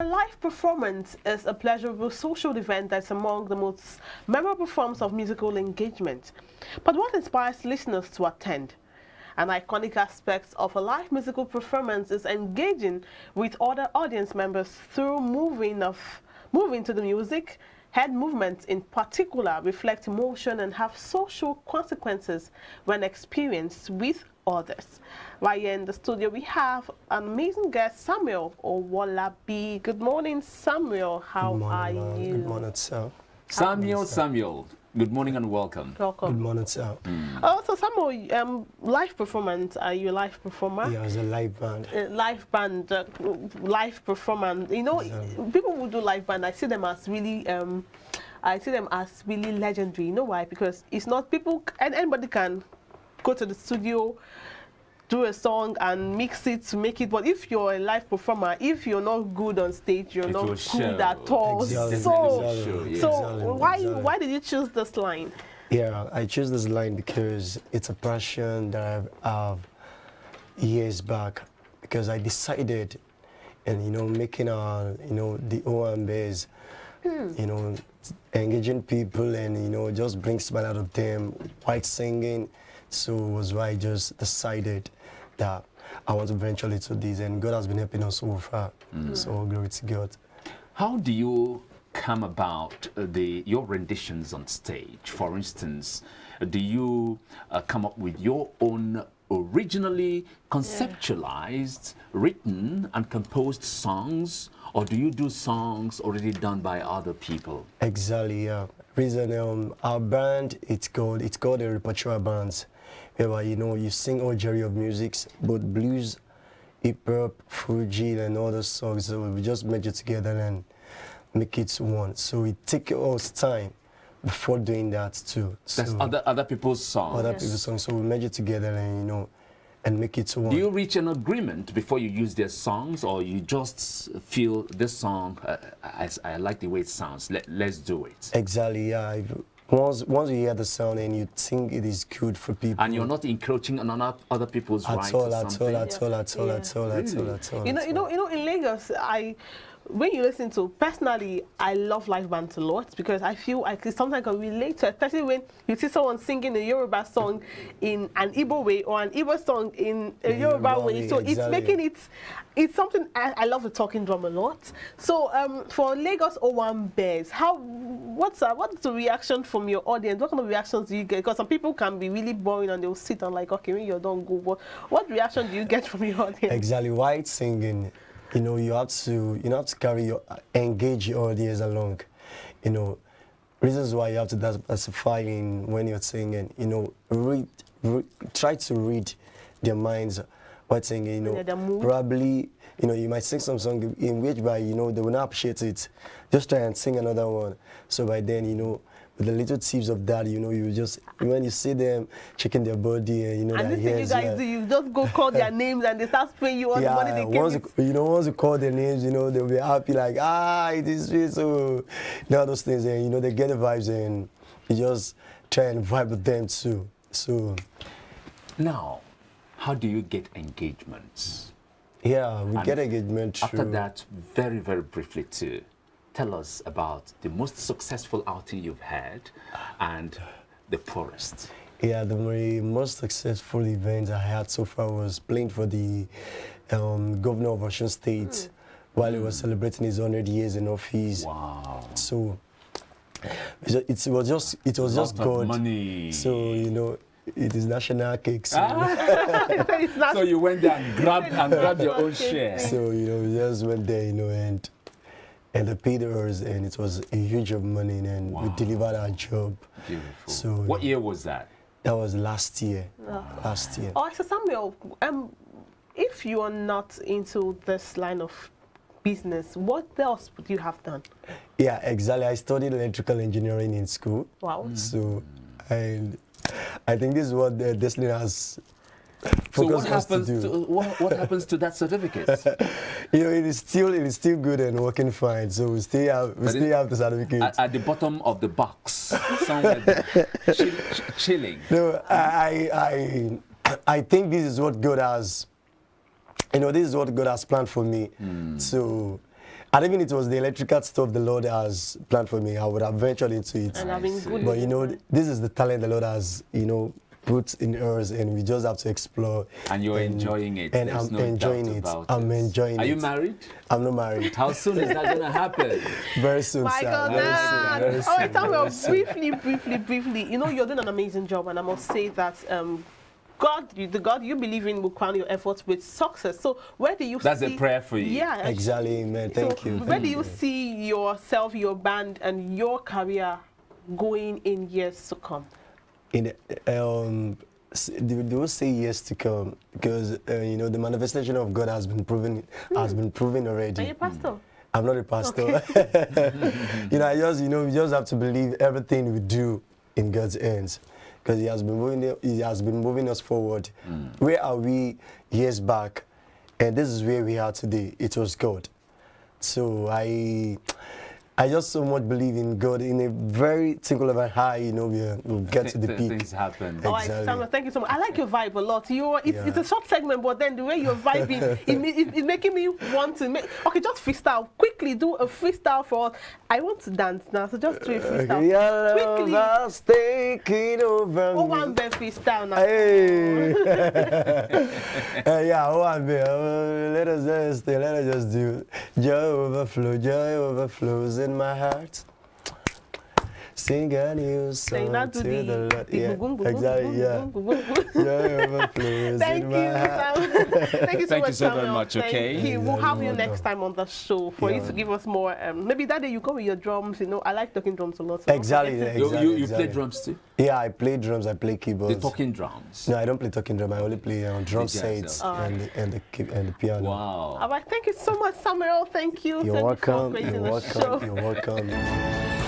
A live performance is a pleasurable social event that's among the most memorable forms of musical engagement. But what inspires listeners to attend? An iconic aspect of a live musical performance is engaging with other audience members through moving to the music. Head movements in particular reflect emotion and have social consequences when experienced with others. Right here in the studio, we have an amazing guest, Samuel Owolabi. Good morning, Samuel. How are you? Good morning, sir. Samuel. Good morning and welcome. Welcome. Good morning, sir. Oh, so Samuel, live performance. Are you a live performer? Yeah, it's a live band. Live band, live performance. You know, people who do live band, I see them as really legendary. You know why? Because it's not people, and anybody can go to the studio, do a song and mix it to make it. But if you're a live performer, if you're not good on stage, you're not good at all. Exactly. Why did you choose this line? Yeah, I chose this line because it's a passion that I have years back. Because I decided, and making the O&M base, engaging people and just bring smile out of them, white singing. So it was why I just decided that I want to venture into this, and God has been helping us so far. So glory to God. How do you come about your renditions on stage? For instance, do you come up with your own originally conceptualized, written and composed songs, or do you do songs already done by other people? Exactly, yeah. Reason our band, it's called a repertoire band, where you sing all genre of musics, both blues, hip hop, Fuji, and other songs. So we just merge it together and make it one. So it takes us time before doing that too. That's other people's songs. Other people's songs. So we merge it together and make it one. Do you reach an agreement before you use their songs, or you just feel this song, I like the way it sounds, let's do it? Exactly, yeah. Once you hear the sound and you think it is good for people. And you're not encroaching on other people's rights at all. You know, in Lagos, when you listen to, personally, I love live bands a lot because I feel I can sometimes relate to it, especially when you see someone singing a Yoruba song in an Igbo way or an Igbo song in a Yoruba way. So it's making it's something I love the talking drum a lot. So for Lagos O&M Bears, what's the reaction from your audience? What kind of reactions do you get? Because some people can be really boring and they'll sit and like, okay, when you're done, go. What reaction do you get from your audience? Exactly, white singing. You have to engage your audience along. Reasons why you have to diversify in when you're singing. Try to read their minds while singing. Probably, you might sing some song in which by they will not appreciate it. Just try and sing another one. So by then, with the little tips of that, you just, when you see them checking their body and and this thing you guys do, you just go call their names and they start spraying you all the money they give you. Once you call their names, they'll be happy like, it is sweet. So, those things, and they get the vibes and you just try and vibe with them too. So, now, how do you get engagements? Yeah, we get engagement after that, very, very briefly too. Tell us about the most successful outing you've had and the poorest. Yeah, the most successful event I had so far was playing for the governor of Osun State while he was celebrating his 100 years in office. Wow! So it was just God. Money. So it is national cake. So, so you went there and grabbed your own share. So we just went there, and they paid us, and it was a huge of money, and we delivered our job. Beautiful. So what year was that? That was last year. Last year. Oh, so Samuel, if you are not into this line of business, what else would you have done? Yeah, exactly. I studied electrical engineering in school. Wow. So, I think this is what the destiny has. So what happens to that certificate? It is still good and working fine. So we still have the certificate. At the bottom of the box, somewhere there, chilling. No, I think this is what God has. This is what God has planned for me. So And even it was the electrical stuff the Lord has planned for me, I would have ventured into it. And I've been good. But you know, this is the talent the Lord has, you know, put in us, and we just have to explore. And you're enjoying it. And There's I'm no enjoying doubt it. about I'm enjoying it. Are you married? I'm not married. How soon is that going to happen? Very soon, My sir. God, Very nah. soon. Very All right, soon. Samuel, briefly. You know, you're doing an amazing job, and I must say that the God you believe in will crown your efforts with success. So where do you That's see... a prayer for you. Yeah. Exactly, man. Thank you. Where do you see yourself, your band, and your career going in years to come? In they will say yes to come, because you know, the manifestation of God has been proven already. Are you a pastor? I'm not a pastor. You know, we just have to believe everything we do in God's hands, because He has been moving us forward. Where are we years back, and this is where we are today? It was God. So I just so much believe in God in a very tinkle of a high, you know, we'll get to the peak. Things happen. All right, Exactly. Samuel, thank you so much. I like your vibe a lot. It's a short segment, but then the way you're vibing, it's making me want to make... Okay, just freestyle. Quickly do a freestyle for us. I want to dance now, so just do a freestyle. Your love has taken over me. Oh, one bed freestyle now. Hey. Yeah, one bit. Let us just do. Joy overflows in my heart. Sing a new song to the Lord. Yeah, exactly. Yeah. Joy overflows in my heart. Thank you so Thank much, you so very Samuel. much, okay? Thank you. We'll have you You're next time on the show for you to give us more. Maybe that day you go with your drums. You know, I like talking drums a lot. So Exactly. You play drums too? Yeah, I play drums. I play keyboards. The talking drums? No, I don't play talking drum. I only play drum sets and the piano. Wow. All right. Thank you so much, Samuel. Thank you. You're Thank you for welcome. gracing You're the welcome. show. You're welcome.